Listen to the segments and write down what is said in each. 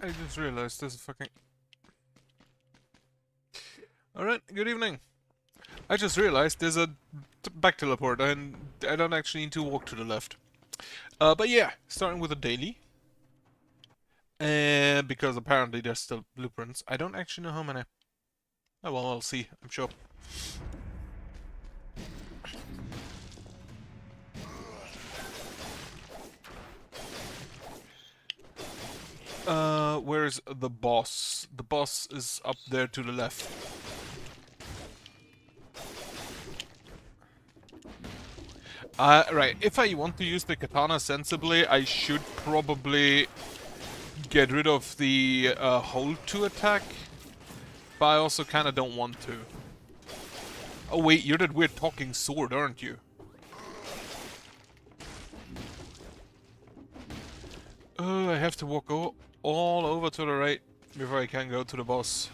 I just realized there's a fucking... Alright, good evening. I just realized there's a back teleport and I don't actually need to walk to the left. But yeah, starting with a daily. Because apparently there's still blueprints. I don't actually know how many. Oh well, I'll see, I'm sure. Where's the boss? The boss is up there to the left. Right, if I want to use the katana sensibly, I should probably get rid of the hold to attack. But I also kinda don't want to. Oh wait, you're that weird talking sword, aren't you? Oh, I have to walk all over to the right before I can go to the boss.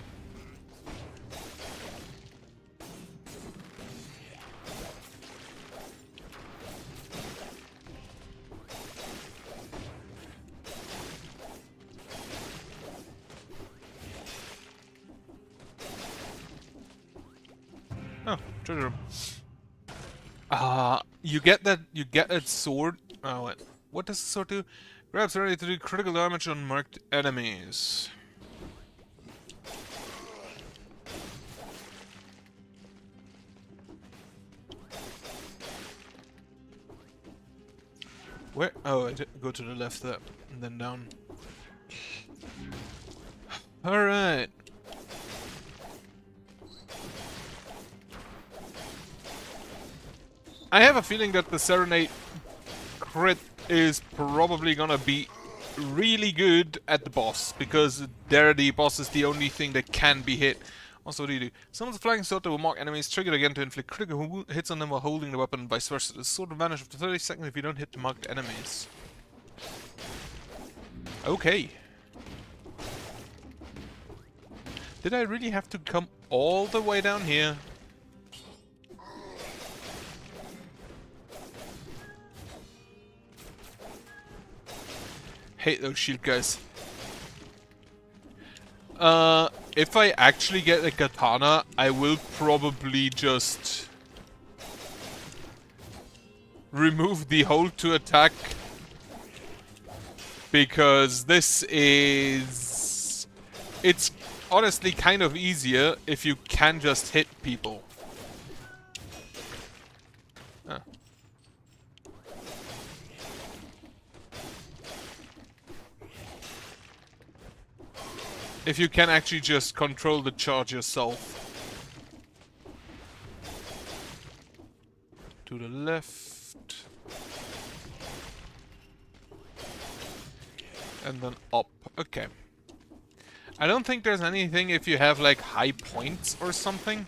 Oh, treasure room. You get that sword. Oh, what does the sword do? Grabs ready to do critical damage on marked enemies. Where? Oh, I go to the left there, and then down. Alright. I have a feeling that the Serenade crit is probably gonna be really good at the boss, because there the boss is the only thing that can be hit. Also, what do you do? Summons a flying sword that will mark enemies, triggered again to inflict critical hits on them while holding the weapon, and vice versa. The sword will vanish after 30 seconds if you don't hit the marked enemies. Okay. Did I really have to come all the way down here? Hate those shield guys. If I actually get a katana, I will probably just remove the hold to attack, because this is... It's honestly kind of easier if you can just hit people. Ah. If you can actually just control the charge yourself. To the left. And then up. Okay. I don't think there's anything if you have like high points or something.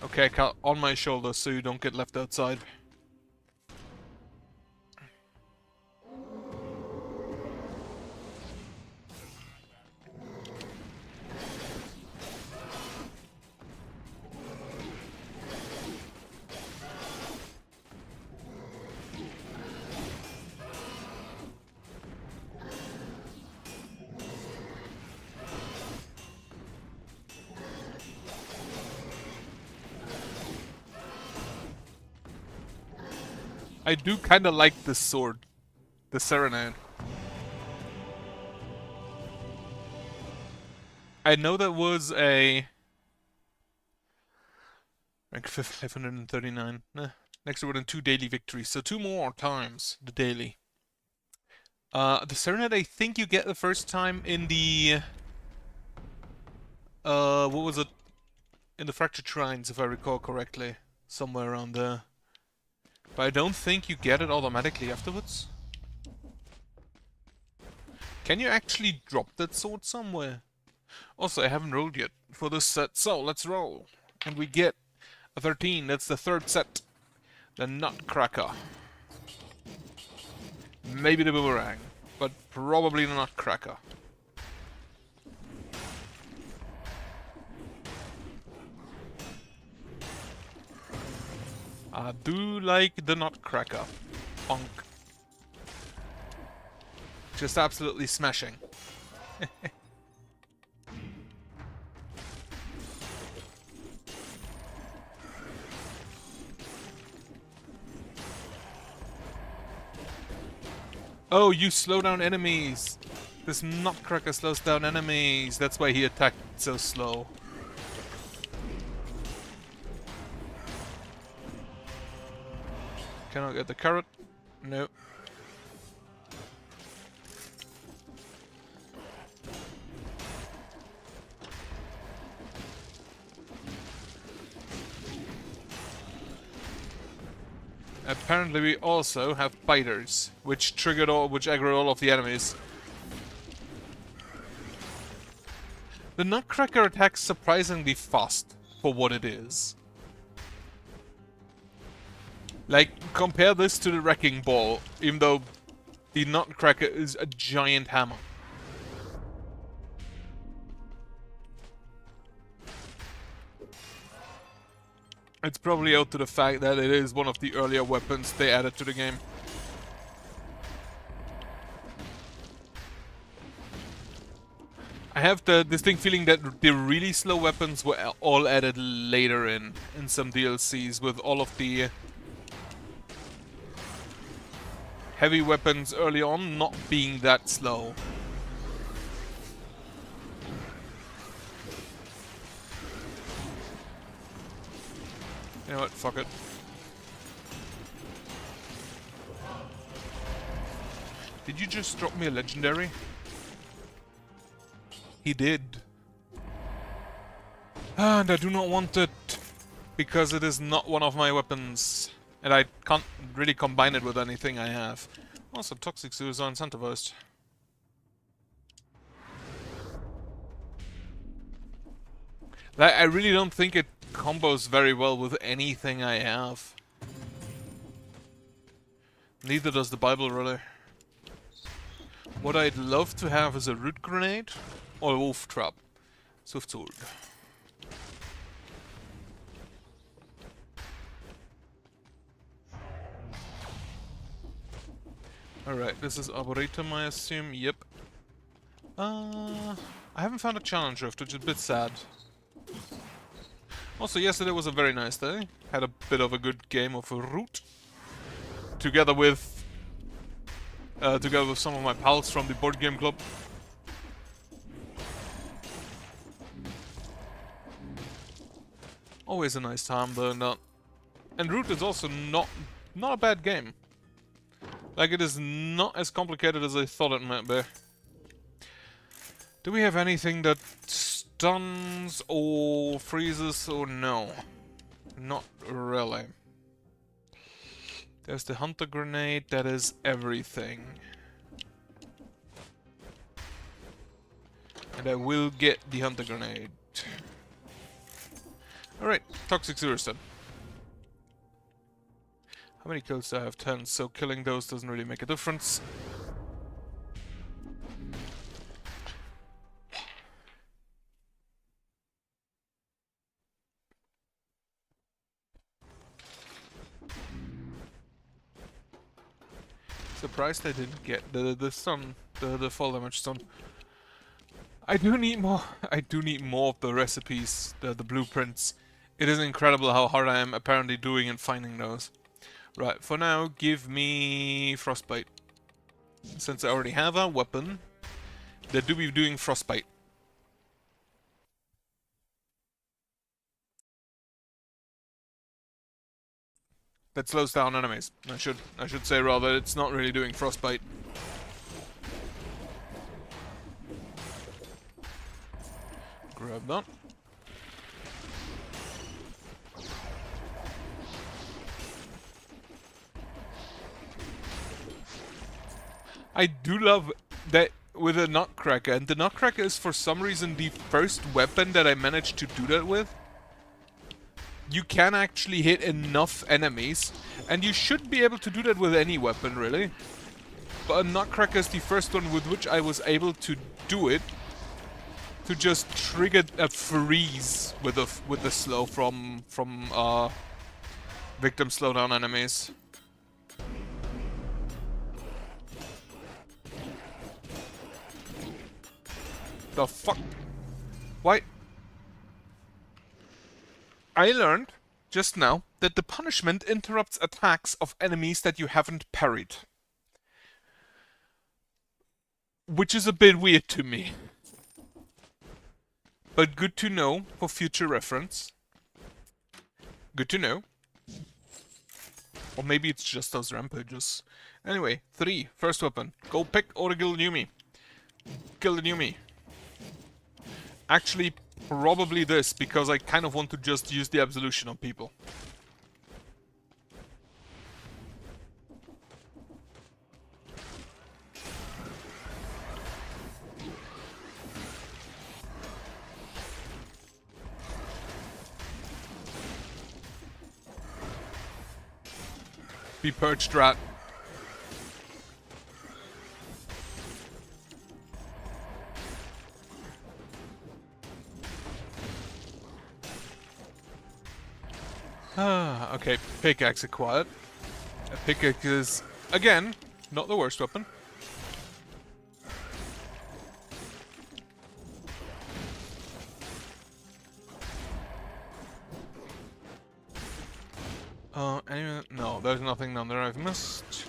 Okay, on my shoulders so you don't get left outside. I do kinda like this sword. The Serenade. I know that was a... rank 539. Next to within 2 daily victories, so 2 more times the daily. The Serenade I think you get the first time in the... what was it? In the Fractured Shrines, if I recall correctly. Somewhere around there. But I don't think you get it automatically afterwards. Can you actually drop that sword somewhere? Also, I haven't rolled yet for this set, so let's roll. And we get a 13, that's the third set. The Nutcracker. Maybe the Boomerang, but probably the Nutcracker. I do like the Nutcracker. Punk. Just absolutely smashing. Oh, you slow down enemies! This Nutcracker slows down enemies. That's why he attacked so slow. Can I get the carrot? No. Apparently we also have biters, which aggro all of the enemies. The Nutcracker attacks surprisingly fast for what it is. Like, compare this to the Wrecking Ball, even though the Nutcracker is a giant hammer. It's probably out to the fact that it is one of the earlier weapons they added to the game. I have the distinct feeling that the really slow weapons were all added later in some DLCs, with all of the heavy weapons early on not being that slow. You know what, fuck it. Did you just drop me a legendary? He did. And I do not want it, because it is not one of my weapons. And I can't really combine it with anything I have. Also, Toxic Sewers are incentivized. Like, I really don't think it combos very well with anything I have. Neither does the Bible, really. What I'd love to have is a root grenade or a wolf trap. Swift sword. Alright, this is Arboretum, I assume. Yep. I haven't found a challenge rift, which is a bit sad. Also, yesterday was a very nice day. Had a bit of a good game of Root. Together with some of my pals from the board game club. Always a nice time, though. Not. And Root is also not a bad game. Like, it is not as complicated as I thought it might be. Do we have anything that stuns or freezes or no? Not really. There's the Hunter Grenade, that is everything. And I will get the Hunter Grenade. Alright, Toxic Sewers then. How many kills do I have? 10, so killing those doesn't really make a difference. Surprised I didn't get the stun, the fall damage stun. I do need more of the recipes, the blueprints. It is incredible how hard I am apparently doing and finding those. Right, for now, give me Frostbite. Since I already have a weapon that do be doing Frostbite. That slows down enemies. I should say rather, it's not really doing Frostbite. Grab that. I do love that with a Nutcracker, and the Nutcracker is for some reason the first weapon that I managed to do that with. You can actually hit enough enemies, and you should be able to do that with any weapon, really. But a Nutcracker is the first one with which I was able to do it, to just trigger a freeze with the slow from Victims slow down enemies. The fuck? Why? I learned just now that the punishment interrupts attacks of enemies that you haven't parried. Which is a bit weird to me. But good to know for future reference. Good to know. Or maybe it's just those rampages. Anyway, 3. First weapon. Go pick or kill Yumi. Kill the Yumi. Actually, probably this, because I kind of want to just use the Absolution on people. Be purged, rat. Okay, pickaxe acquired. A pickaxe is, again, not the worst weapon. No, there's nothing down there I've missed.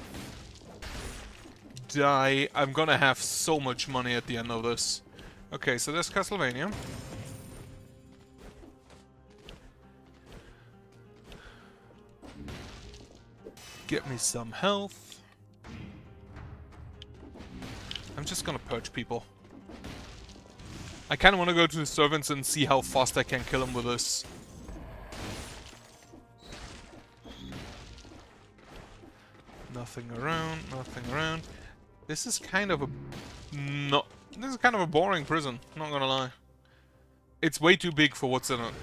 Die. I'm gonna have so much money at the end of this. Okay, so there's Castlevania. Get me some health. I'm just gonna purge people. I kinda wanna go to the servants and see how fast I can kill them with this. Nothing around, nothing around. This is kind of a... No... This is kind of a boring prison, not gonna lie. It's way too big for what's in it.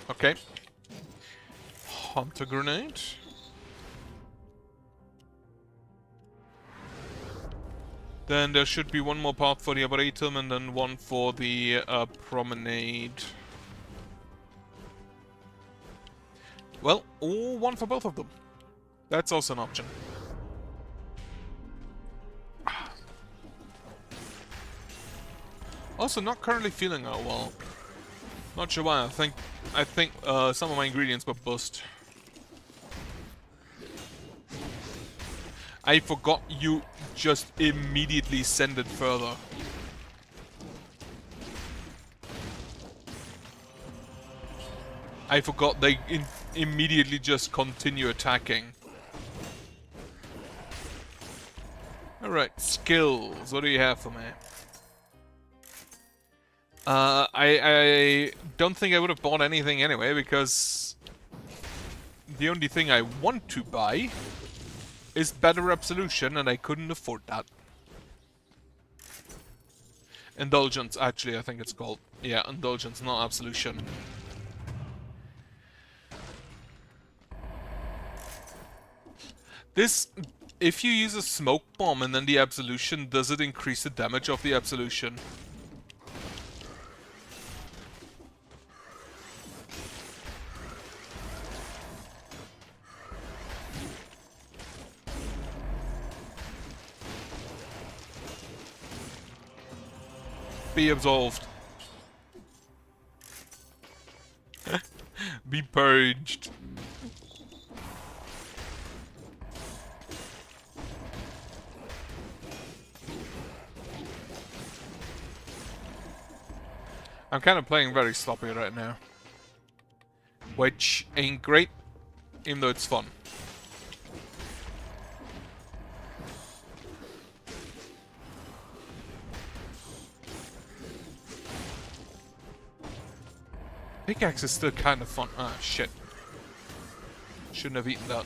Okay. Hunter grenade. Then there should be one more part for the Arboretum and then one for the promenade. Well, or one for both of them. That's also an option. Also, not currently feeling oh well. Not sure why. I think some of my ingredients were bust. I forgot you just immediately send it further. I forgot they immediately just continue attacking. Alright, skills. What do you have for me? I don't think I would have bought anything anyway, because the only thing I want to buy is better Absolution, and I couldn't afford that. Indulgence, actually, I think it's called. Yeah, Indulgence, not Absolution. This, if you use a smoke bomb and then the Absolution, does it increase the damage of the Absolution? Be absolved. Be purged. I'm kind of playing very sloppy right now. Which ain't great, even though it's fun. Pickaxe is still kind of fun. Ah, shit. Shouldn't have eaten that.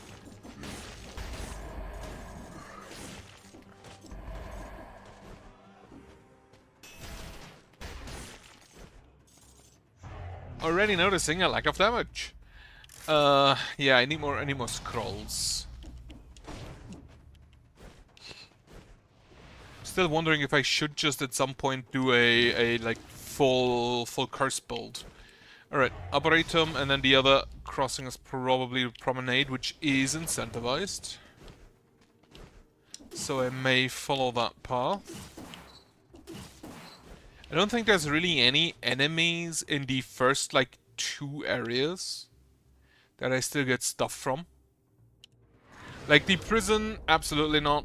Already noticing a lack of damage. Yeah, I need more scrolls. Still wondering if I should just at some point do a like full curse build. Alright, Arboretum, and then the other crossing is probably Promenade, which is incentivized. So I may follow that path. I don't think there's really any enemies in the first, like, 2 areas that I still get stuff from. Like, the prison, absolutely not.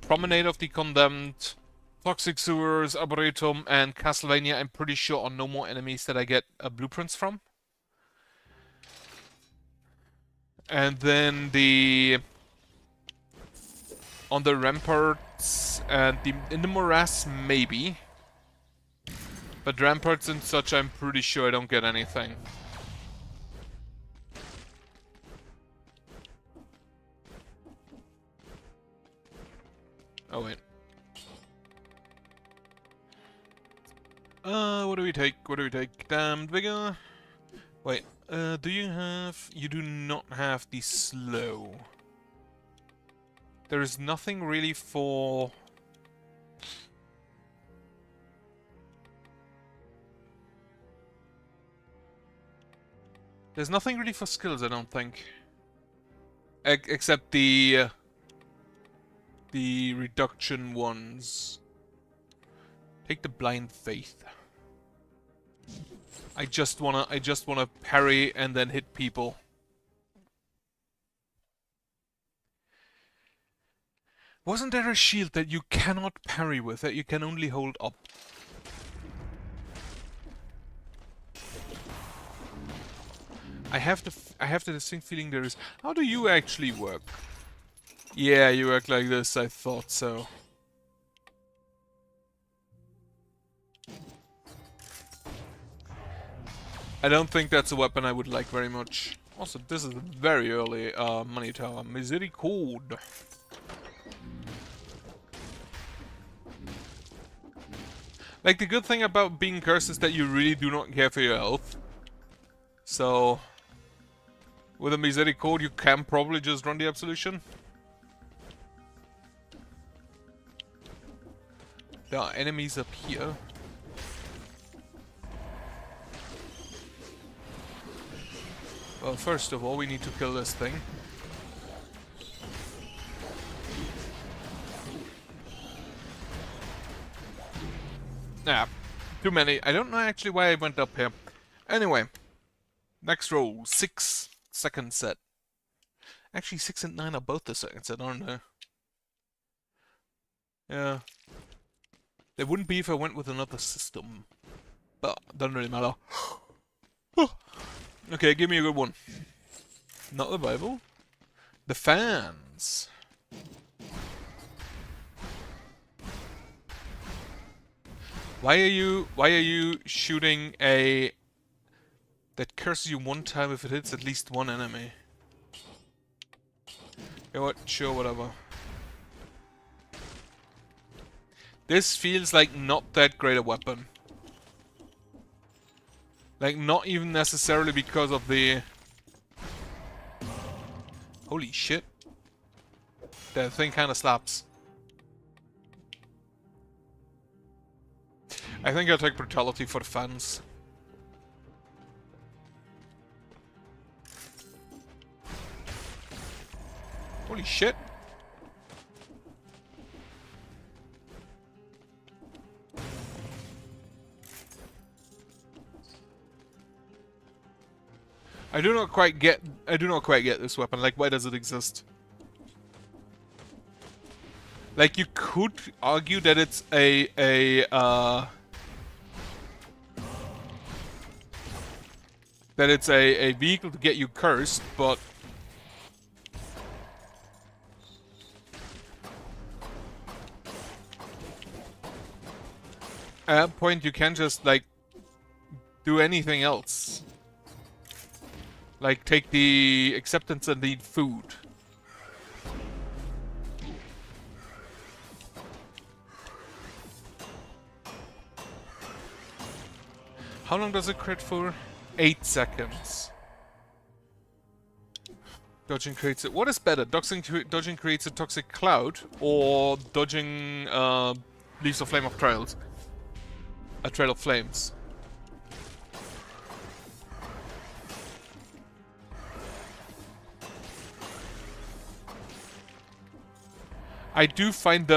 Promenade of the Condemned, Toxic Sewers, Arboretum, and Castlevania, I'm pretty sure are no more enemies that I get blueprints from. And then on the ramparts and in the morass, maybe. But ramparts and such, I'm pretty sure I don't get anything. Oh wait. What do we take? What do we take? Damned Vigor? Wait, do you have... You do not have the slow. There is nothing really for... There's nothing really for skills, I don't think. Except the reduction ones. Take the Blind Faith. I just wanna parry and then hit people. Wasn't there a shield that you cannot parry with, that you can only hold up? I have the distinct feeling there is. How do you actually work? Yeah, you work like this, I thought so. I don't think that's a weapon I would like very much. Also, this is a very early money tower. Misericorde. Like, the good thing about being cursed is that you really do not care for your health. So, with a Misericorde, you can probably just run the Absolution. There are enemies up here. Well, first of all, we need to kill this thing. Nah, too many. I don't know actually why I went up here. Anyway, next roll, 6 second set. Actually, 6 and 9 are both the second set, aren't they? Yeah. They wouldn't be if I went with another system. But, doesn't really matter. Okay, give me a good one. Not the Bible. The fans. Why are you shooting a... that curses you one time if it hits at least one enemy? You know what? Sure, whatever. This feels like not that great a weapon. Like, not even necessarily because of the... Holy shit. That thing kinda slaps. I think I'll take Brutality for the fans. Holy shit. I do not quite get this weapon. Like, why does it exist? Like, you could argue that it's a vehicle to get you cursed, but at that point you can't just like do anything else. Like, take the acceptance and need food. How long does it crit for? 8 seconds. Dodging creates it. What is better? Dodging creates a toxic cloud, or dodging leaves a flame of trails? A trail of flames. I do find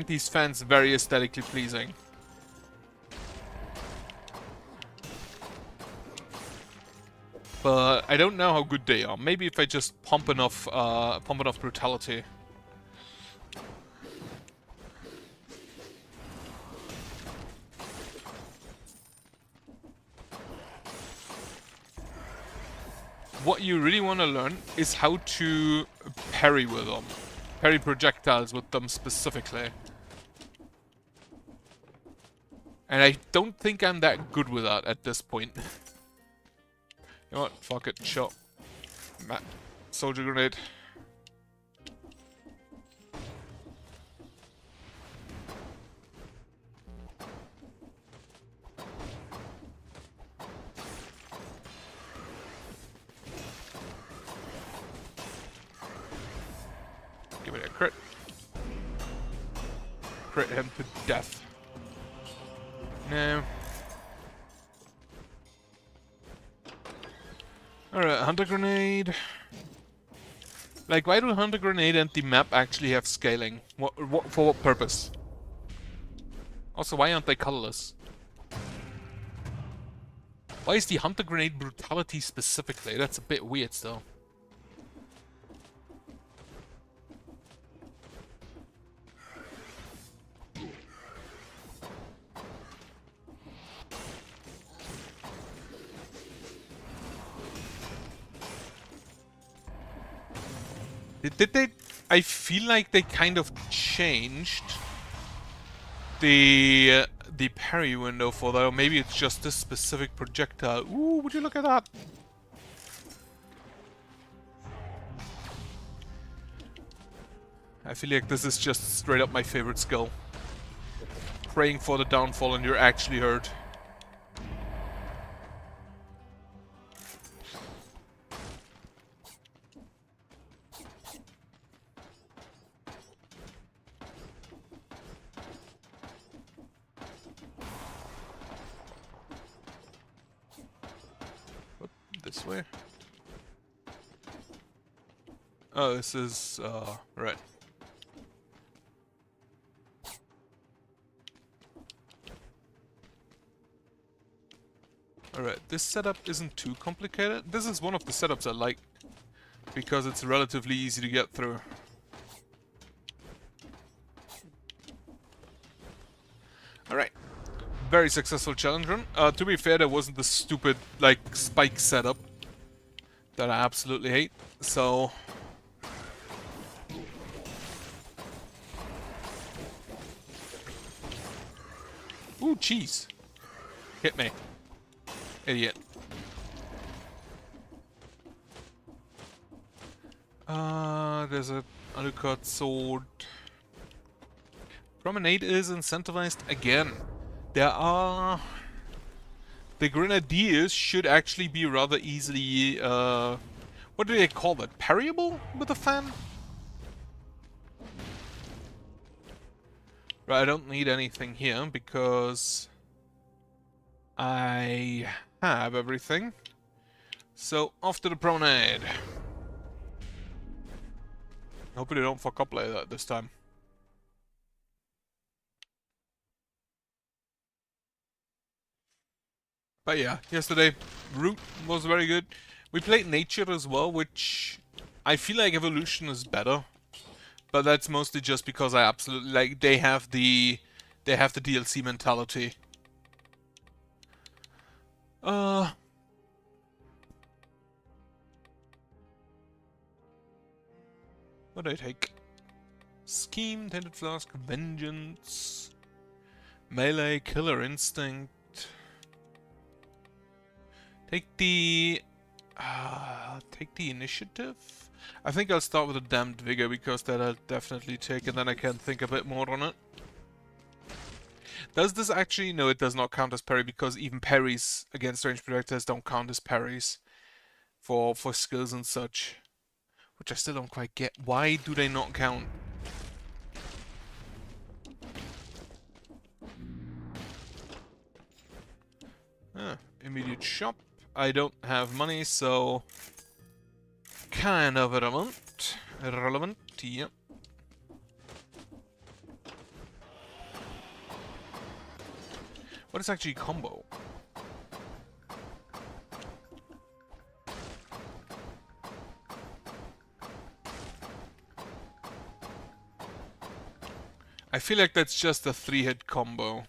these fans very aesthetically pleasing. But I don't know how good they are. Maybe if I just pump enough brutality. What you really want to learn is how to parry with them. Parry projectiles with them specifically. And I don't think I'm that good with that at this point. You know what? Fuck it. Shot. Soldier grenade. Give it a crit. Crit him to death. No. Alright, Hunter Grenade. Like, why do Hunter Grenade and the map actually have scaling? For what purpose? Also, why aren't they colorless? Why is the Hunter Grenade brutality specifically? That's a bit weird still. Did they... I feel like they kind of changed the parry window for that, or maybe it's just this specific projectile. Ooh, would you look at that? I feel like this is just straight up my favorite skill. Praying for the downfall and you're actually hurt. This way? Oh, this is, right. Alright, this setup isn't too complicated. This is one of the setups I like, because it's relatively easy to get through. Alright. Very successful challenge run. To be fair, there wasn't the stupid, like, spike setup that I absolutely hate, so... Ooh, cheese. Hit me. Idiot. There's a undercut sword. Promenade is incentivized again. There are... The Grenadiers should actually be rather easily, what do they call that? Parryable with a fan? Right, I don't need anything here because I have everything. So, off to the Promenade. Hopefully they don't fuck up like that this time. But yeah, yesterday, Root was very good. We played Nature as well, which I feel like Evolution is better. But that's mostly just because I absolutely like they have the DLC mentality. What do I take? Scheme, Tainted Flask, Vengeance, Melee, Killer Instinct. Take the initiative. I think I'll start with a Damned Vigor because that I'll definitely take, and then I can think a bit more on it. Does this actually? No, it does not count as parry because even parries against ranged projectiles don't count as parries. for skills and such, which I still don't quite get. Why do they not count? Immediate shop. I don't have money, so kind of irrelevant. Irrelevant, yeah. What is actually combo? I feel like that's just a 3-hit combo.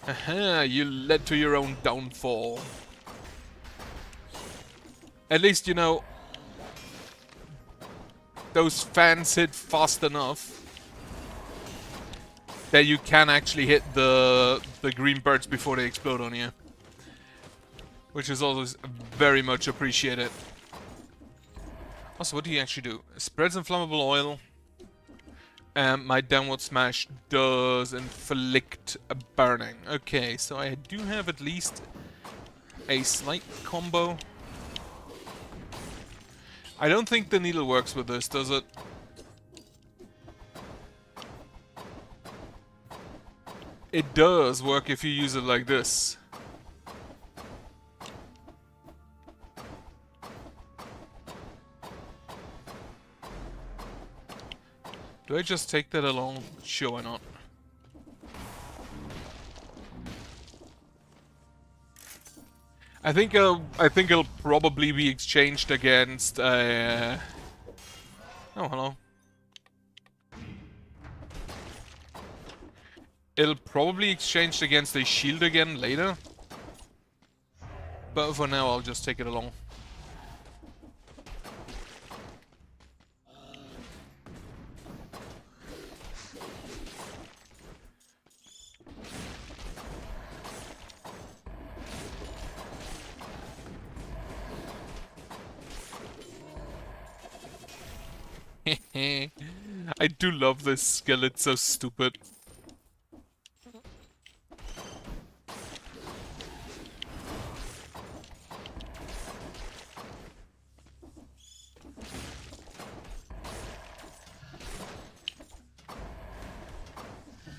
Aha, you led to your own downfall. At least, you know, those fans hit fast enough that you can actually hit the green birds before they explode on you. Which is always very much appreciated. Also, what do you actually do? Spreads inflammable oil. My downward smash does inflict a burning. Okay, so I do have at least a slight combo. I don't think the needle works with this, does it? It does work if you use it like this. Do I just take that along? Sure, why not? I think it'll probably be exchanged against oh, hello. It'll probably exchange against a shield again later. But for now I'll just take it along. I do love this skill, it's so stupid.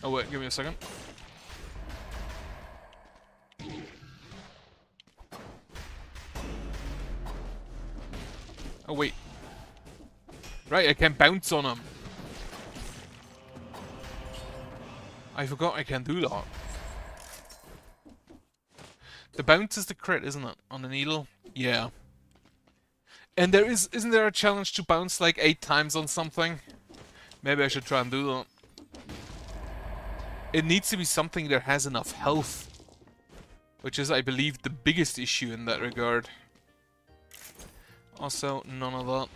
Oh wait, give me a second. Oh wait. Right, I can bounce on him. I forgot I can do that. The bounce is the crit, isn't it? On the needle? Yeah. And isn't there a challenge to bounce like 8 times on something? Maybe I should try and do that. It needs to be something that has enough health. Which is, I believe, the biggest issue in that regard. Also, none of that.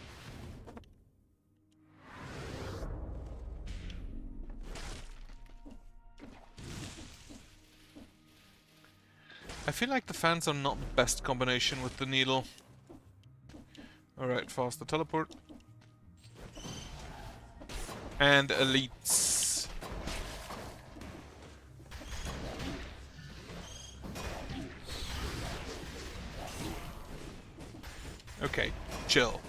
I feel like the fans are not the best combination with the needle. Alright, faster teleport. And elites. Okay, chill.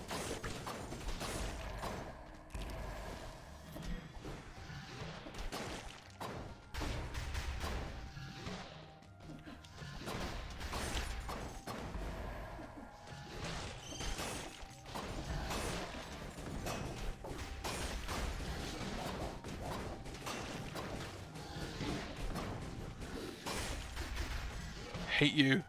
Hate you.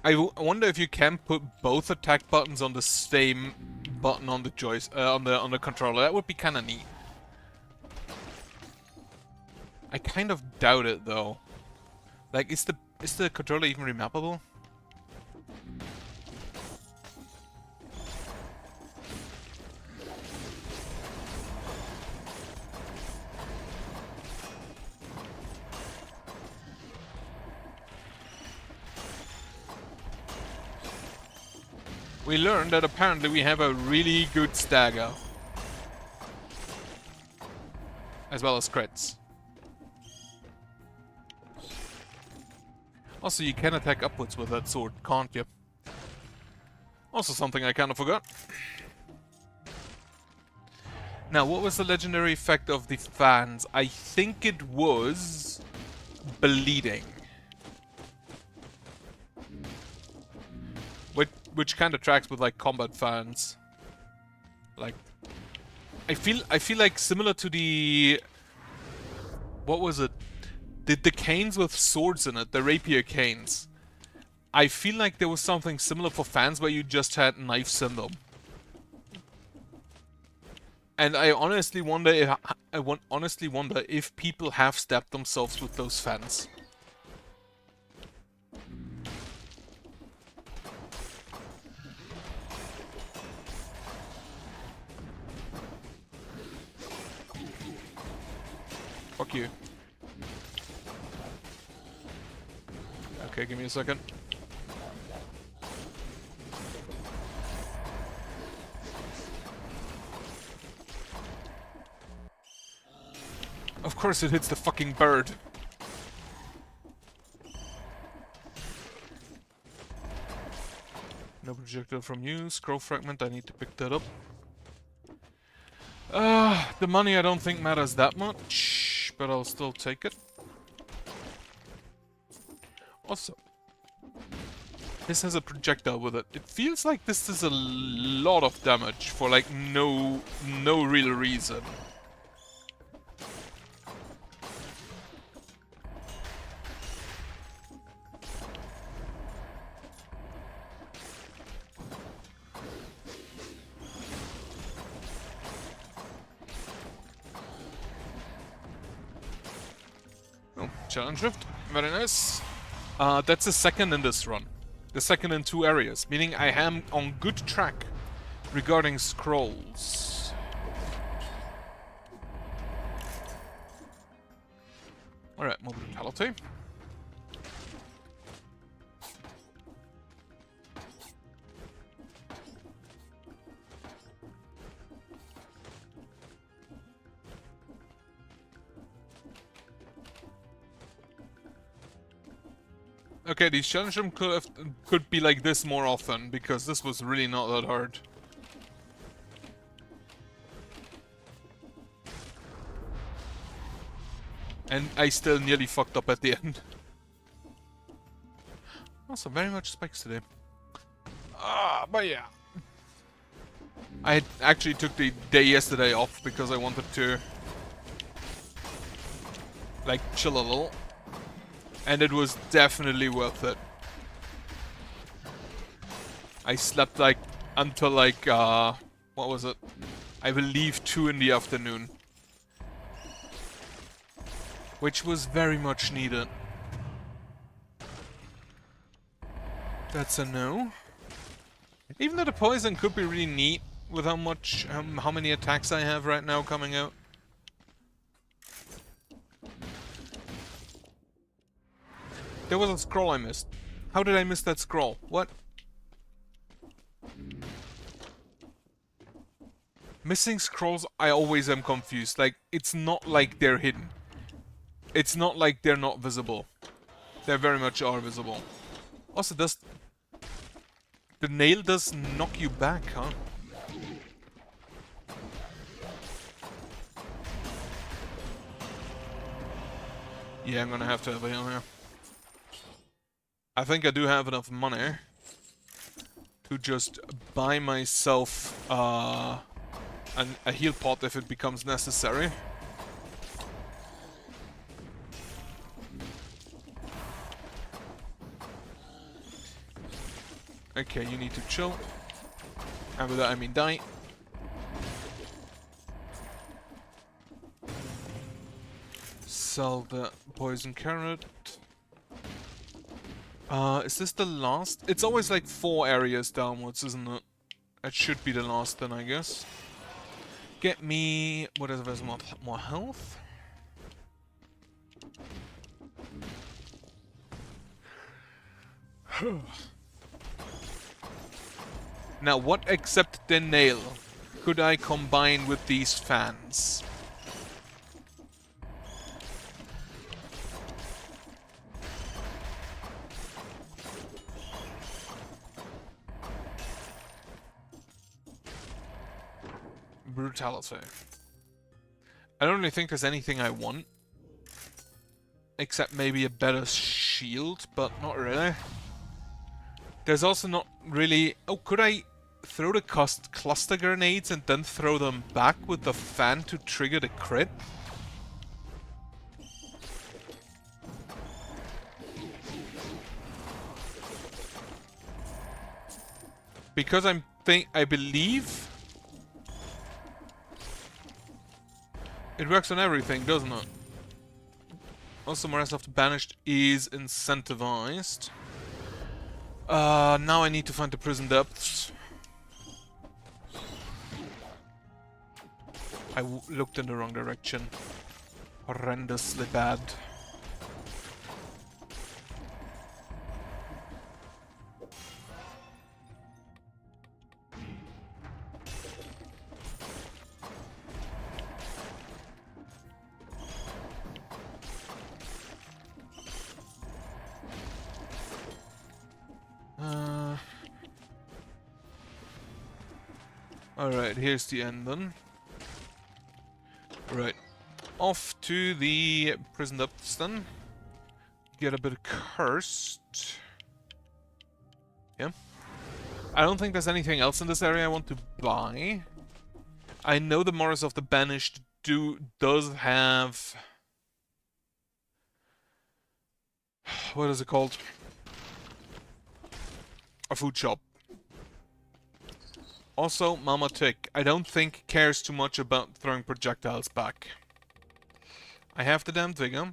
I wonder if you can put both attack buttons on the same button on the joystick, on the controller. That would be kind of neat. I kind of doubt it though. Like, is the controller even remappable? We learned that apparently we have a really good stagger. as well as crits. Also, you can attack upwards with that sword, can't you? Also something I kind of forgot. Now, what was the legendary effect of the fans? I think it was bleeding. Which kind of tracks with like combat fans. Like, I feel like similar to the, what was it? The canes with swords in it, the rapier canes. I feel like there was something similar for fans where you just had knives in them. And I honestly wonder if people have stabbed themselves with those fans. Fuck you. Okay, give me a second. Of course it hits the fucking bird. No projectile from you. Scroll fragment, I need to pick that up. The money I don't think matters that much, but I'll still take it. Also, this has a projectile with it. It feels like this is a lot of damage for like no real reason. Oh, challenge rift. Very nice. That's the second in this run. The second in 2 areas, meaning I am on good track regarding scrolls. Alright, more brutality. Okay, these challenge rooms could be like this more often, because this was really not that hard. And I still nearly fucked up at the end. Also, very much spikes today. But yeah. I actually took the day yesterday off because I wanted to, like, chill a little. And it was definitely worth it. I slept like until like, what was it? I believe 2 in the afternoon. Which was very much needed. That's a no. Even though the poison could be really neat with how many attacks I have right now coming out. There was a scroll I missed. How did I miss that scroll? What? Missing scrolls, I always am confused. Like, it's not like they're hidden. It's not like they're not visible. They very much are visible. Also, the nail does knock you back, huh? Yeah, I'm gonna have to have a heal here. I think I do have enough money to just buy myself a heal pot if it becomes necessary. Okay, you need to chill. And with that I mean die. Sell the poison carrot. Is this the last? It's always like 4 areas downwards, isn't it? It should be the last then, I guess. Get me whatever has more health. Now, what except the nail could I combine with these fans? Brutality. I don't really think there's anything I want. Except maybe a better shield, but not really. There's also not really... Oh, could I throw the cluster grenades and then throw them back with the fan to trigger the crit? Because I believe it works on everything, doesn't it? Also, Marisa of the Banished is incentivized. Now I need to find the prison depths. I looked in the wrong direction. Horrendously bad. Alright, here's the end then. Right. Off to the prison depths then. Get a bit cursed. Yeah. I don't think there's anything else in this area I want to buy. I know the Morris of the Banished does have... What is it called? A food shop. Also, Mama Tick, I don't think cares too much about throwing projectiles back. I have the damn Vigor.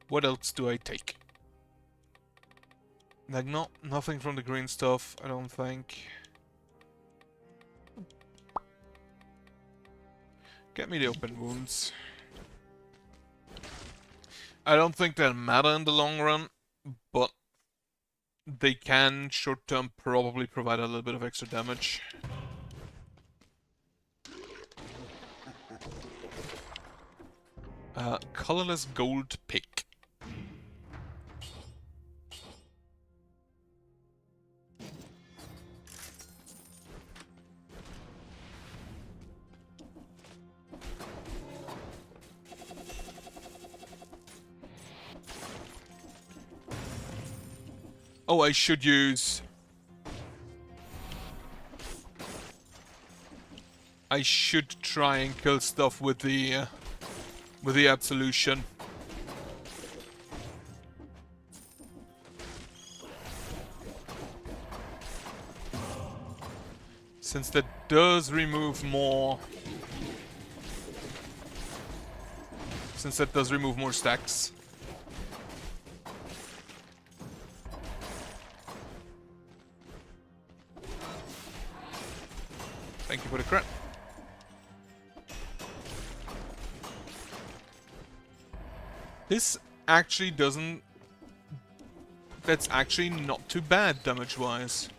What else do I take? Like, nothing from the green stuff, I don't think. Get me the open wounds. I don't think they'll matter in the long run, but they can, short term, probably provide a little bit of extra damage. Colorless gold pick. Oh, I should use... I should try and kill stuff with the absolution. Since that does remove more... Since that does remove more stacks. Thank you for the crit. This actually doesn't... That's actually not too bad damage-wise.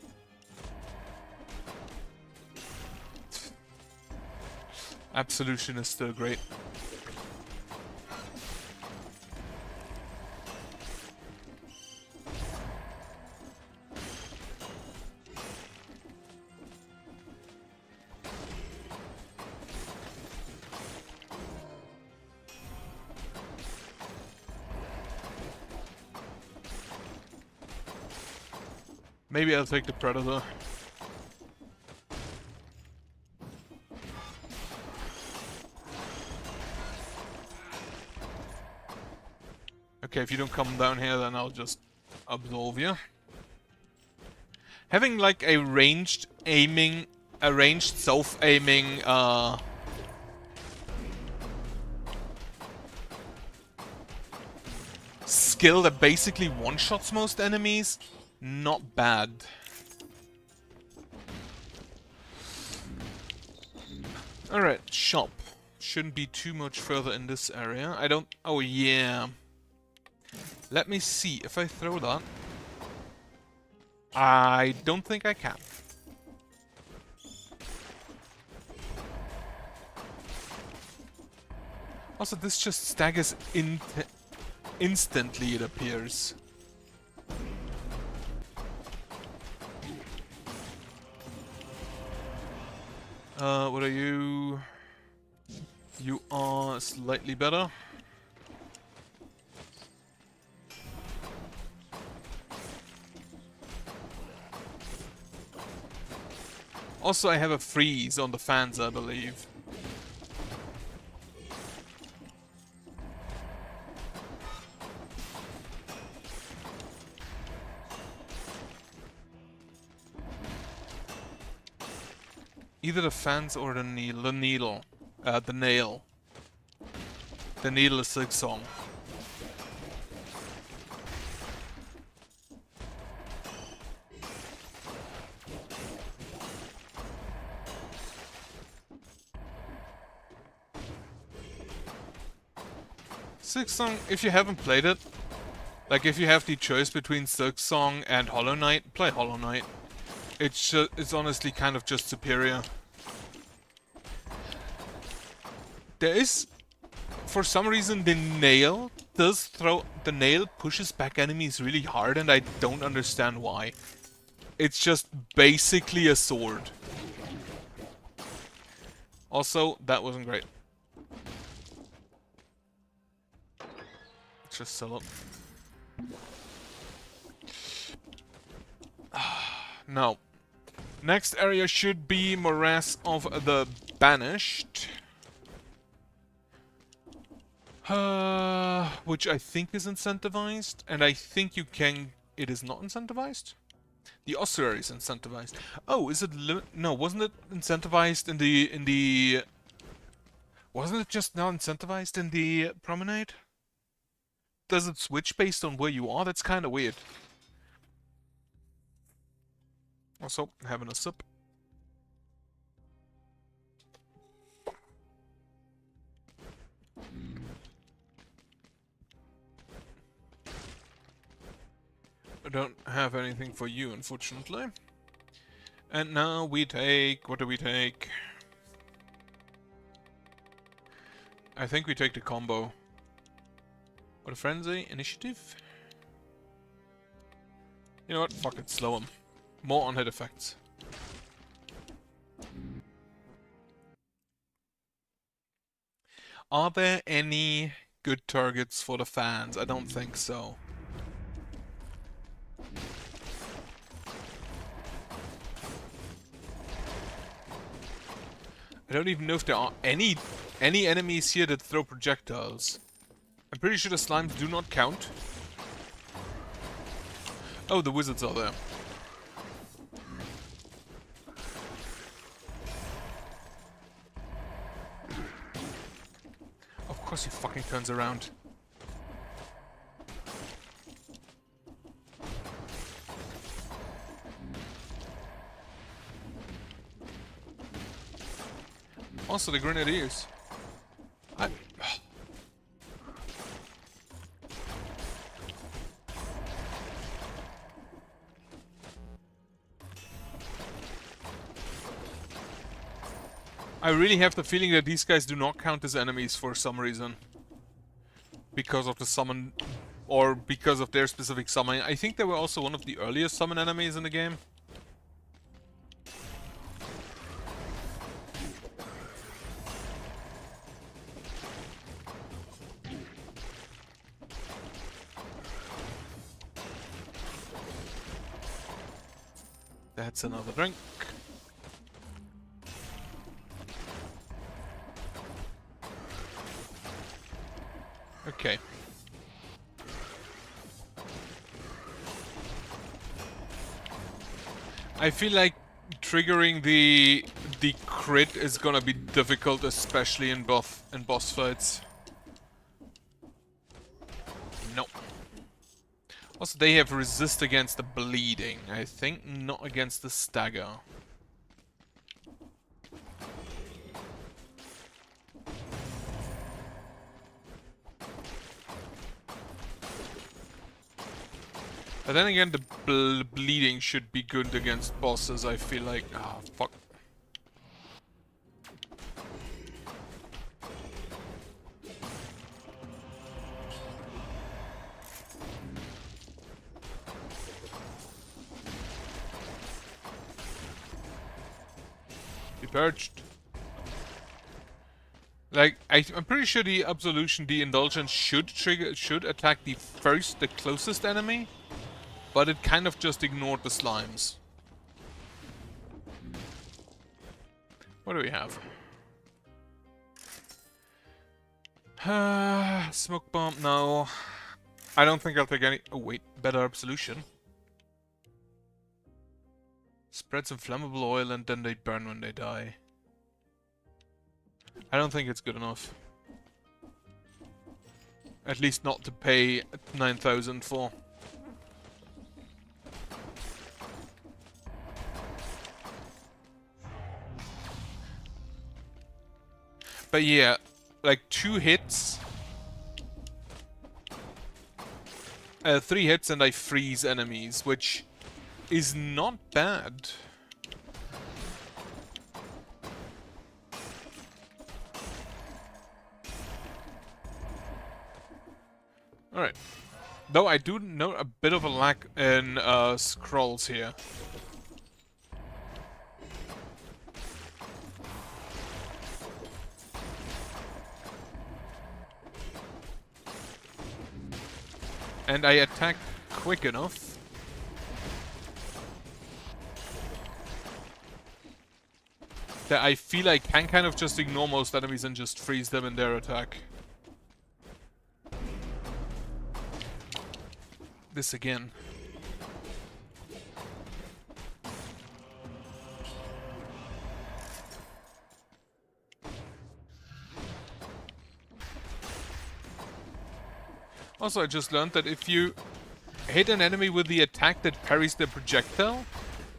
Absolution is still great. Maybe I'll take the Predator. Okay, if you don't come down here, then I'll just absolve you. Having like a ranged self-aiming, skill that basically one-shots most enemies, not bad. Alright, shop. Shouldn't be too much further in this area. I don't... Oh, yeah. Let me see. If I throw that... I don't think I can. Also, this just staggers instantly, it appears. What are you? You are slightly better. Also, I have a freeze on the fans, I believe. Either the fans or the needle. The needle. The nail. The needle is Silksong. Silksong, if you haven't played it, like if you have the choice between Silksong and Hollow Knight, play Hollow Knight. It's honestly kind of just superior. There is, for some reason, the nail pushes back enemies really hard, and I don't understand why. It's just basically a sword. Also, that wasn't great. Let's just sell it. Now, next area should be Morass of the Banished. Which I think is incentivized, and I think you can... It is not incentivized? The Ossuary is incentivized. Oh, is it no, wasn't it incentivized in the... Wasn't it just now incentivized in the Promenade? Does it switch based on where you are? That's kind of weird. Also, having a sip. I don't have anything for you, unfortunately. And now we take... What do we take? I think we take the combo. What a frenzy. Initiative? You know what? Fuck it. Slow him. More on-hit effects. Are there any good targets for the fans? I don't think so. I don't even know if there are any enemies here that throw projectiles. I'm pretty sure the slimes do not count. Oh, the wizards are there. Of course he fucking turns around. Also, the Grenadiers. I really have the feeling that these guys do not count as enemies for some reason. Because of the summon, or because of their specific summoning. I think they were also one of the earliest summon enemies in the game. That's another drink. Okay. I feel like triggering the crit is gonna be difficult, especially in boss fights. No. Also, they have resist against the bleeding, I think, not against the stagger. But then again, the bleeding should be good against bosses, I feel like. Ah, fuck. Be purged. Like, I'm pretty sure the Absolution, the Indulgence should attack the closest enemy, but it kind of just ignored the slimes. What do we have? Smoke bomb, no. I don't think I'll take any... Oh wait, better Absolution. Spread some flammable oil and then they burn when they die. I don't think it's good enough. At least not to pay 9,000 for. But yeah, like 2 hits. 3 hits and I freeze enemies, which is not bad. Alright. Though I do note a bit of a lack in scrolls here. And I attack quick enough. That I feel I can kind of just ignore most enemies and just freeze them in their attack. This again. Also, I just learned that if you hit an enemy with the attack that parries the projectile,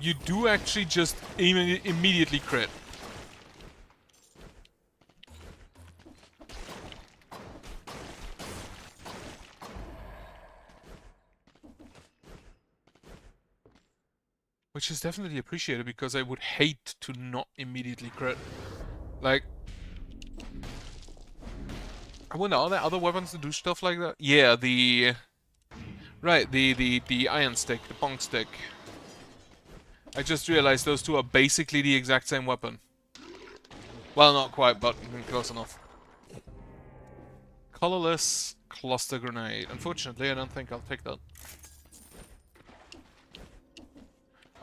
you do actually just immediately crit. Which is definitely appreciated, because I would hate to not immediately crit. Like... I wonder, are there other weapons that do stuff like that? Yeah, the... Right, the iron stick, the bonk stick. I just realized those two are basically the exact same weapon. Well, not quite, but close enough. Colorless cluster grenade. Unfortunately, I don't think I'll take that.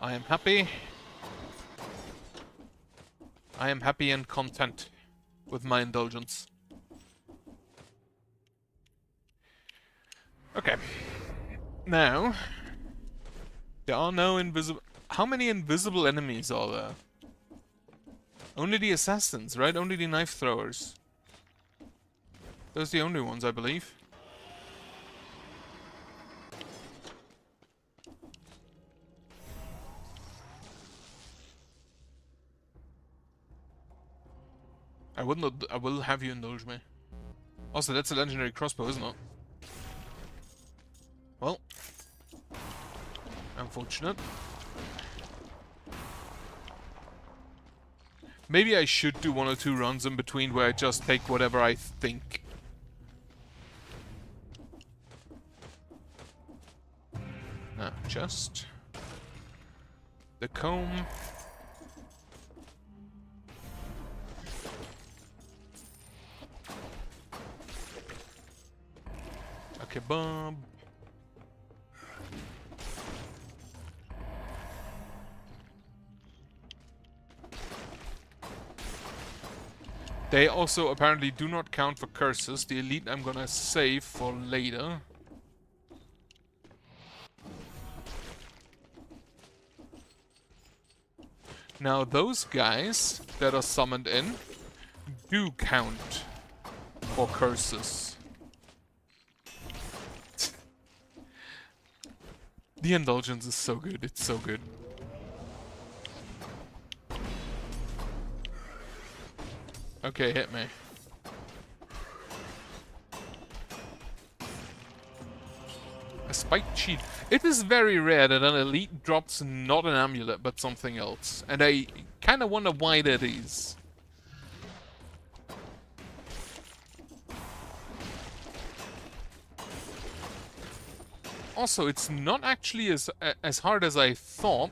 I am happy. I am happy and content with my indulgence. Okay. Now, there are no invisible... How many invisible enemies are there? Only the assassins, right? Only the knife throwers. Those are the only ones, I believe. I will have you indulge me. Also, that's a legendary crossbow, isn't it? Well, unfortunate. Maybe I should do 1 or 2 runs in between where I just take whatever I think. Now, just the comb. Okay, Bob. They also apparently do not count for curses. The elite I'm gonna save for later. Now those guys that are summoned in do count for curses. The indulgence is so good, it's so good. Okay, hit me. A spiked cheat. It is very rare that an elite drops not an amulet, but something else. And I kind of wonder why that is. Also, it's not actually as hard as I thought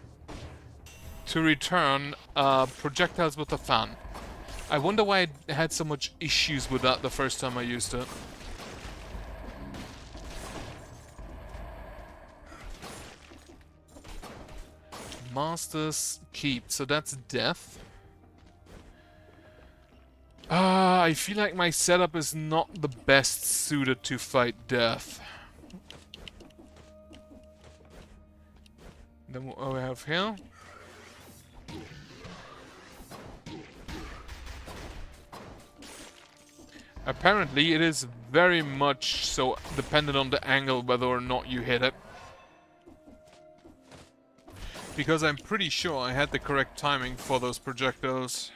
to return projectiles with a fan. I wonder why I had so much issues with that the first time I used it. Master's Keep, so that's death. I feel like my setup is not the best suited to fight death. Then what we have here? Apparently it is very much so dependent on the angle whether or not you hit it. Because I'm pretty sure I had the correct timing for those projectiles.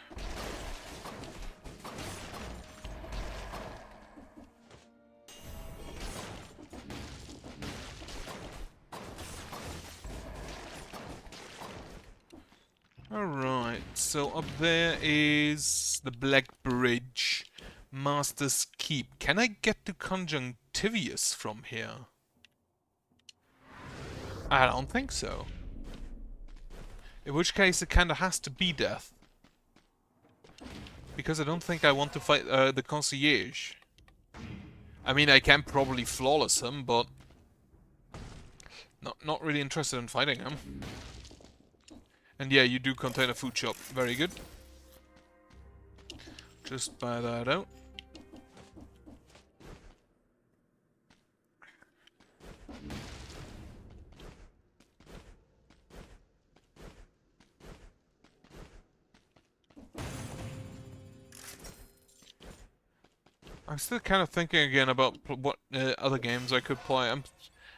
Alright, so up there is the Black Bridge. Master's Keep. Can I get to Conjunctivius from here? I don't think so. In which case it kinda has to be death. Because I don't think I want to fight the Concierge. I mean, I can probably flawless him, but... Not really interested in fighting him. And yeah, you do contain a food shop. Very good. Just buy that out. I'm still kind of thinking again about what other games I could play. I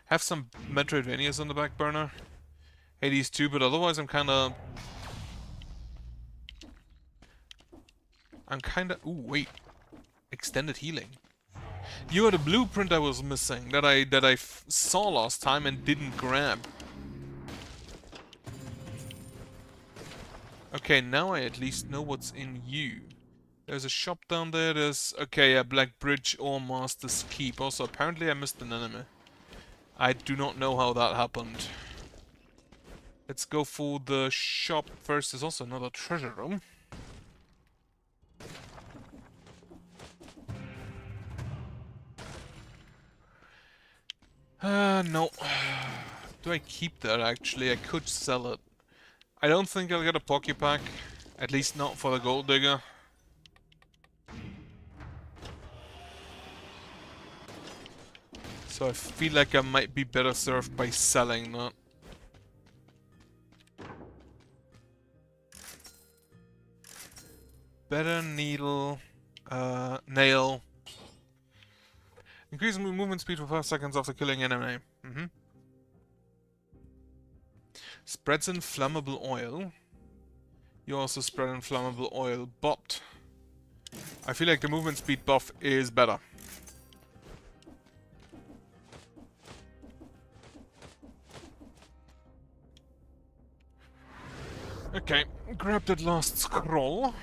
have some Metroidvanias on the back burner. Hades 2, but otherwise I'm kind of... Ooh, wait. Extended healing. You are the blueprint I was missing, that I saw last time and didn't grab. Okay, now I at least know what's in you. There's a shop down there, there's... Okay, yeah, Black Bridge or Master's Keep. Also, apparently I missed an enemy. I do not know how that happened. Let's go for the shop first. There's also another treasure room. No. Do I keep that, actually? I could sell it. I don't think I'll get a Pokepack. At least not for the Gold Digger. So I feel like I might be better served by selling that. Better needle, nail. Increase movement speed for 5 seconds after killing enemy. Spreads inflammable oil. You also spread inflammable oil, but I feel like the movement speed buff is better. Okay, grab that last scroll.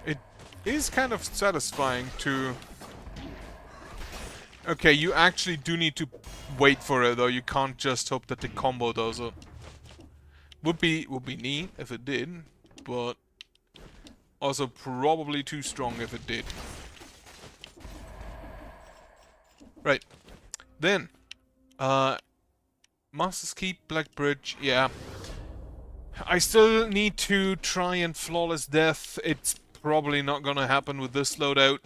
It is kind of satisfying to... Okay, you actually do need to wait for it though, you can't just hope that the combo does it. Would be neat if it did, but also probably too strong if it did. Right. Then, Master's Keep, Black Bridge, yeah. I still need to try and flawless death. It's probably not gonna happen with this loadout,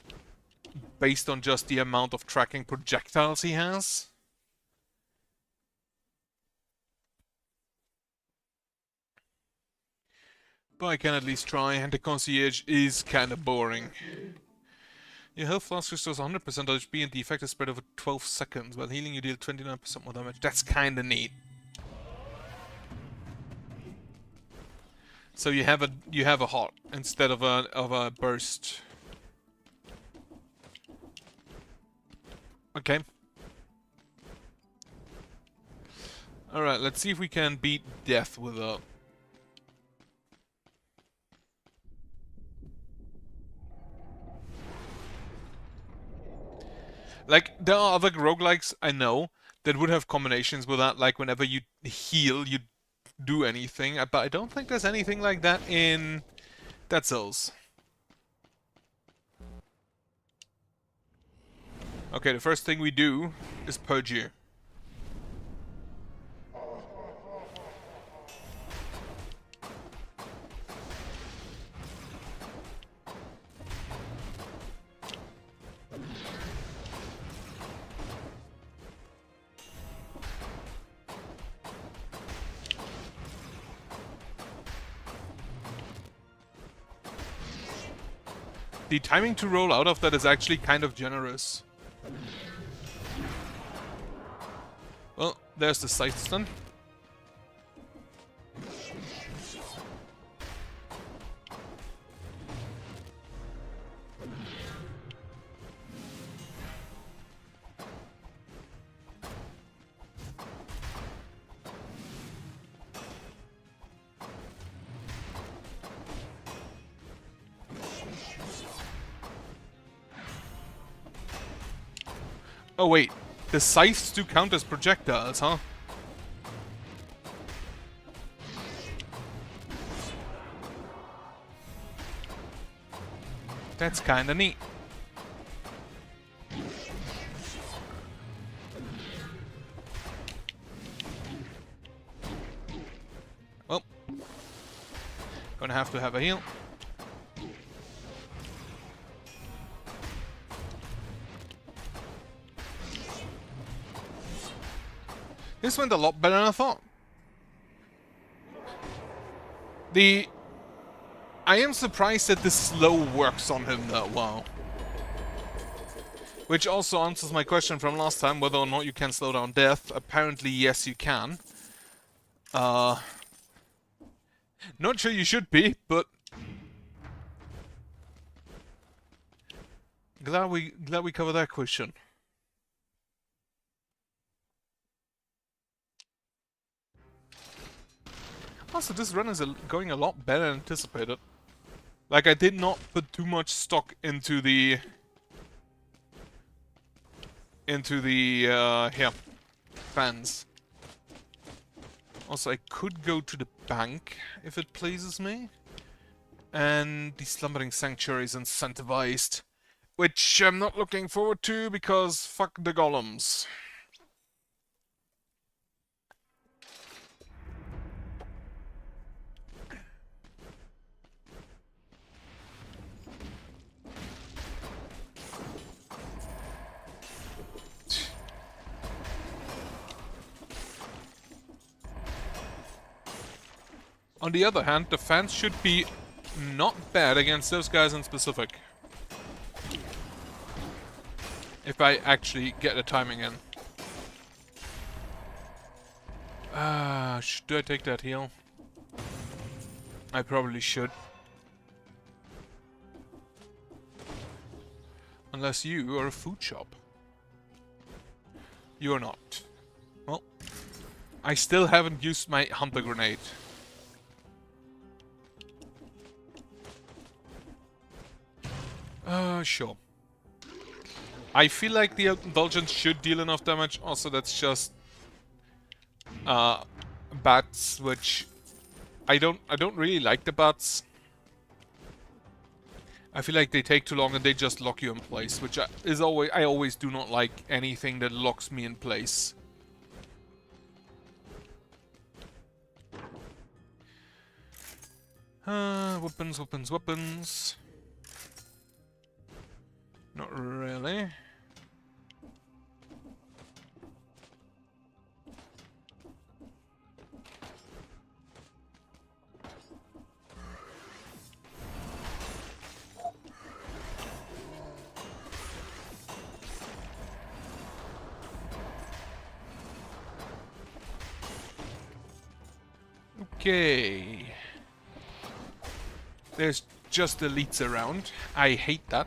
based on just the amount of tracking projectiles he has. But I can at least try, and the Concierge is kinda boring. Your health flask restores 100% HP and the effect is spread over 12 seconds. While healing, you deal 29% more damage. That's kinda neat. So you have a hot instead of a burst. Okay. Alright, let's see if we can beat death with a... Like, there are other roguelikes I know that would have combinations with that, like whenever you heal, you do anything, but I don't think there's anything like that in Dead Cells. Okay, the first thing we do is purge you. The timing to roll out of that is actually kind of generous. Well, there's the scythe stun. Oh wait, the scythes do count as projectiles, huh? That's kinda neat. Well, gonna have to have a heal. This went a lot better than I thought. I am surprised that the slow works on him that well. Which also answers my question from last time, whether or not you can slow down death. Apparently, yes, you can. Not sure you should be, but glad we covered that question. Also, this run is going a lot better than anticipated. Like, I did not put too much stock into the here, fans. Also, I could go to the bank if it pleases me. And the Slumbering Sanctuary is incentivized, which I'm not looking forward to because fuck the golems. On the other hand, the fans should be not bad against those guys in specific. If I actually get the timing in. Do I take that heal? I probably should. Unless you are a food shop. You are not. Well, I still haven't used my Hunter Grenade. Sure. I feel like the Indulgence should deal enough damage. Also, that's just bats, which I don't really like the bats. I feel like they take too long and they just lock you in place, which I always do not like anything that locks me in place. Weapons, weapons, weapons. Not really. Okay. There's just elites around. I hate that.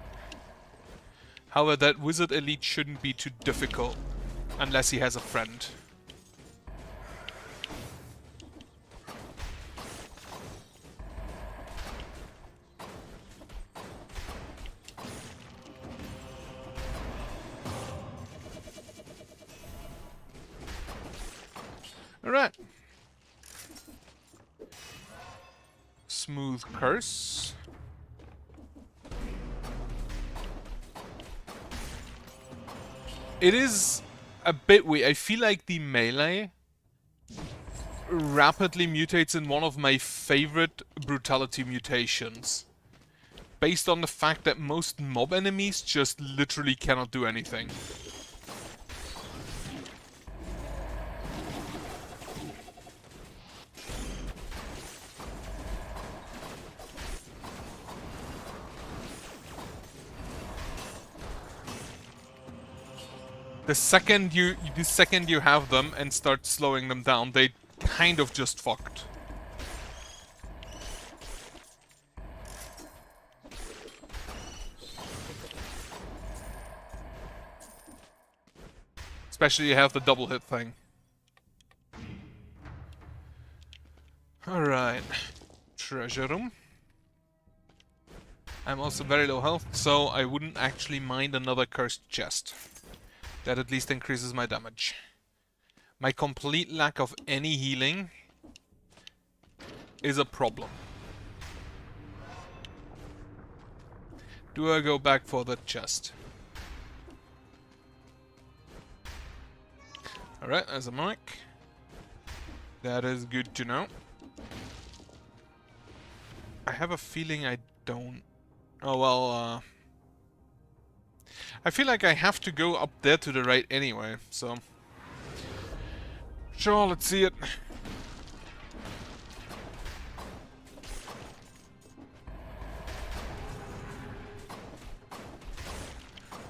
However, that wizard elite shouldn't be too difficult, unless he has a friend. Alright. Smooth curse. It is a bit weird. I feel like the melee rapidly mutates in one of my favorite brutality mutations. Based on the fact that most mob enemies just literally cannot do anything. The second you have them and start slowing them down, they kind of just fucked. Especially you have the double hit thing. Alright. Treasure room. I'm also very low health, so I wouldn't actually mind another cursed chest. That at least increases my damage. My complete lack of any healing is a problem. Do I go back for the chest? Alright, there's a mic. That is good to know. I have a feeling I don't... Oh well, I feel like I have to go up there to the right anyway, so... Sure, let's see it.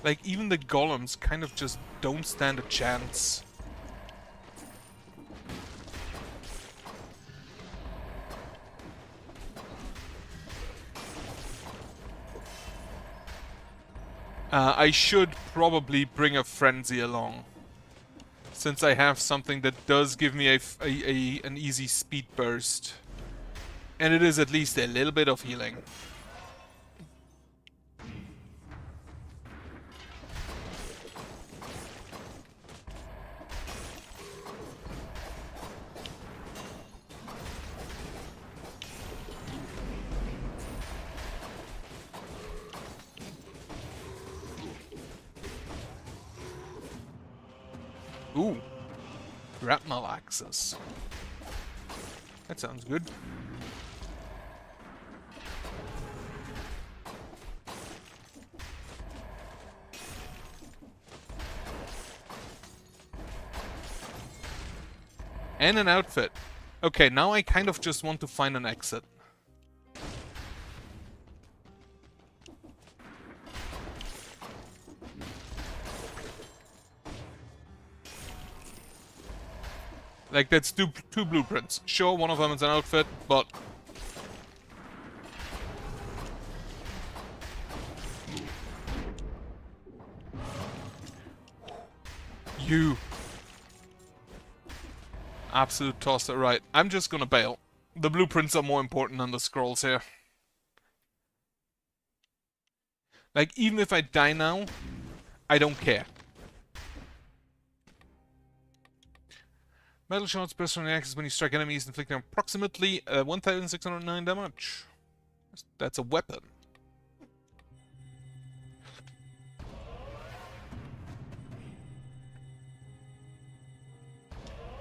Like, even the golems kind of just don't stand a chance. I should probably bring a frenzy along. Since I have something that does give me an easy speed burst. And it is at least a little bit of healing. Ooh. Grapnel axes. That sounds good. And an outfit. Okay, now I kind of just want to find an exit. Like, that's two blueprints. Sure, one of them is an outfit, but... You... Absolute tosser. Right, I'm just gonna bail. The blueprints are more important than the scrolls here. Like, even if I die now, I don't care. Metal shots burst from the axis when you strike enemies, inflicting approximately 1,609 damage. That's a weapon.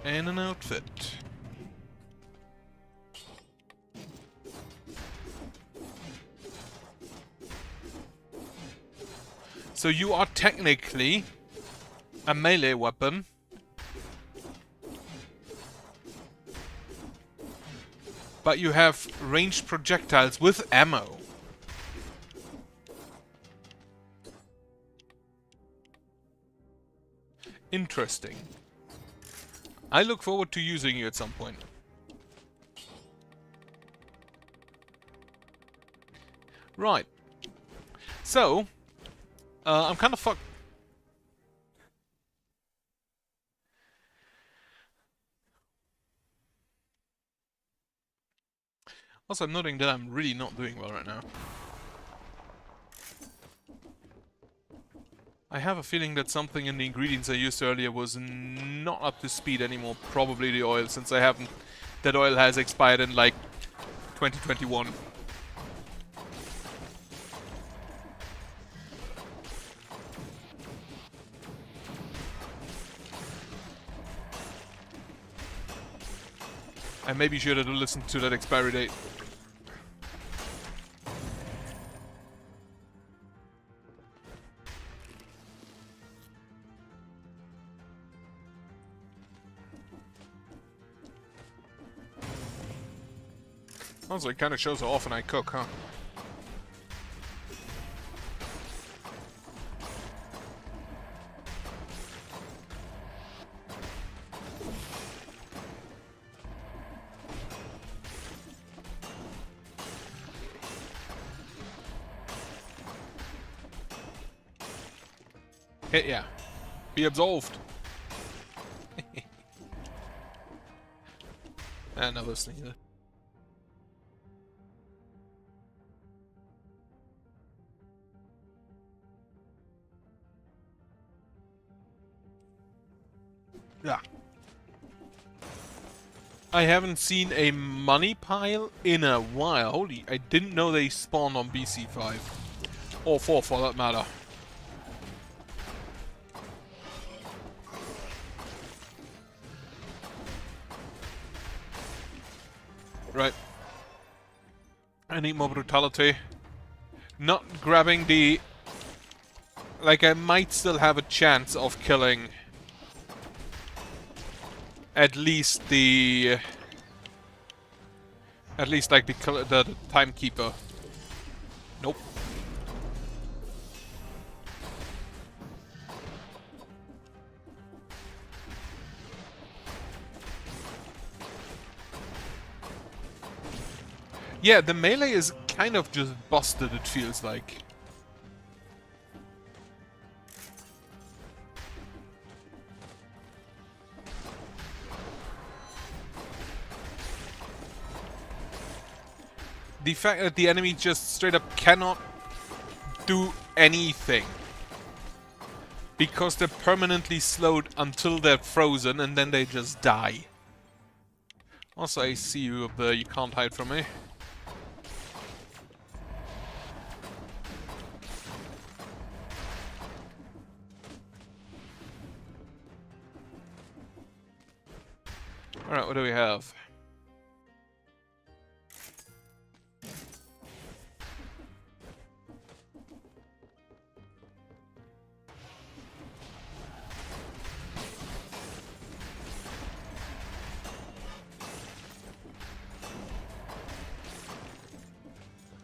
And an outfit. So you are technically a melee weapon. But you have ranged projectiles with ammo. Interesting. I look forward to using you at some point. Right. So, I'm kind of fucked. Also, I'm noting that I'm really not doing well right now. I have a feeling that something in the ingredients I used earlier was not up to speed anymore. Probably the oil, since I haven't... That oil has expired in, like, 2021. I maybe should have listened to that expiry date. Also, it kind of shows how often I cook, huh? Hit ya. Be absolved. And not listening either. Yeah. I haven't seen a money pile in a while. Holy, I didn't know they spawned on BC5. Or 4 for that matter. Right. I need more brutality. Not grabbing the... Like, I might still have a chance of killing... At least the... At least, like, the timekeeper. Nope. Yeah, the melee is kind of just busted, it feels like. The fact that the enemy just straight up cannot do anything. Because they're permanently slowed until they're frozen and then they just die. Also, I see you up there, you can't hide from me. Alright, what do we have?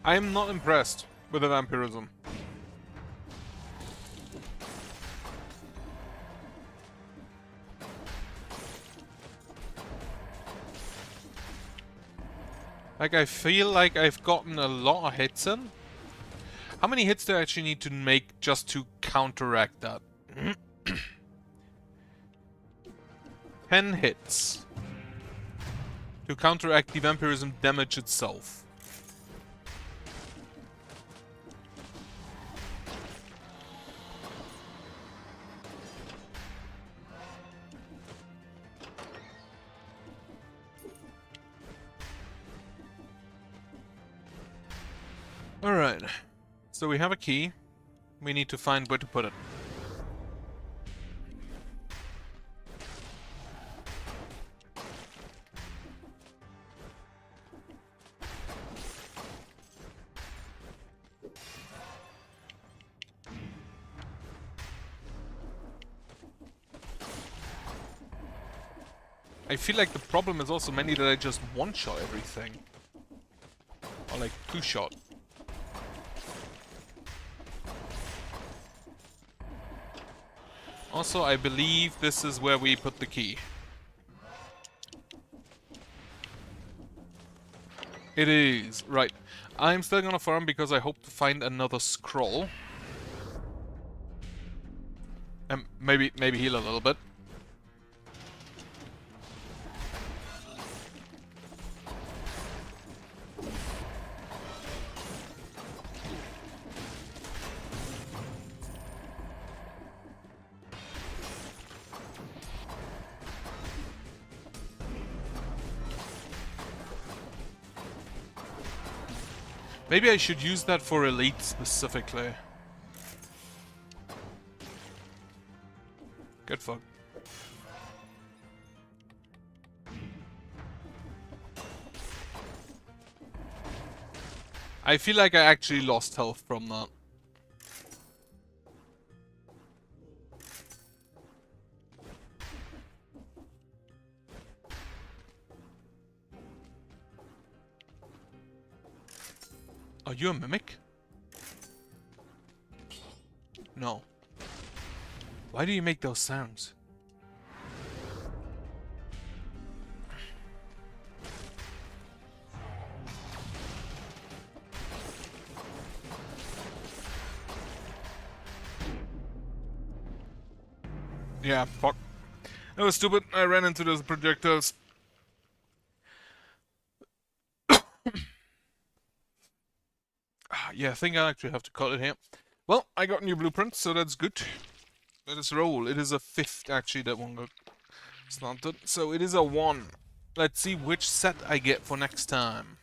I am not impressed with the vampirism. Like, I feel like I've gotten a lot of hits in. How many hits do I actually need to make just to counteract that? 10 hits. To counteract the vampirism damage itself. Alright, so we have a key. We need to find where to put it. I feel like the problem is also mainly that I just one-shot everything. Or like two-shot. Also, I believe this is where we put the key. It is, right. I'm still gonna farm because I hope to find another scroll. And maybe heal a little bit. Maybe I should use that for elite specifically. Get fucked. I feel like I actually lost health from that. Are you a mimic? No. Why do you make those sounds? Yeah, fuck. That was stupid. I ran into those projectiles. Yeah, I think I actually have to cut it here. Well, I got new blueprints, so that's good. Let us roll. It is a 5th, actually, that one got slanted. So it is a 1. Let's see which set I get for next time.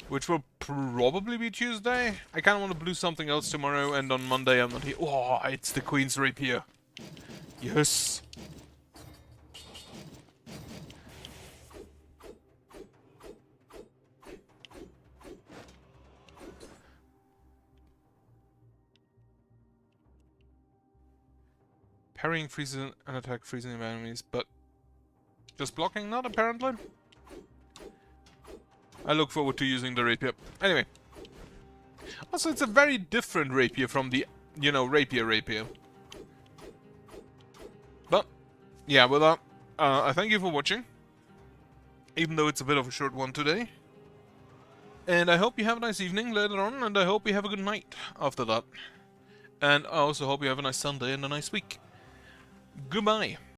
Which will probably be Tuesday. I kind of want to do something else tomorrow, and on Monday I'm not here. Oh, it's the Queen's Rapier. Yes. Parrying freezes an attack, freezing enemies, but just blocking not, apparently. I look forward to using the rapier. Anyway. Also, it's a very different rapier from the, you know, rapier. But, yeah, with that, I thank you for watching. Even though it's a bit of a short one today. And I hope you have a nice evening later on, and I hope you have a good night after that. And I also hope you have a nice Sunday and a nice week. Goodbye.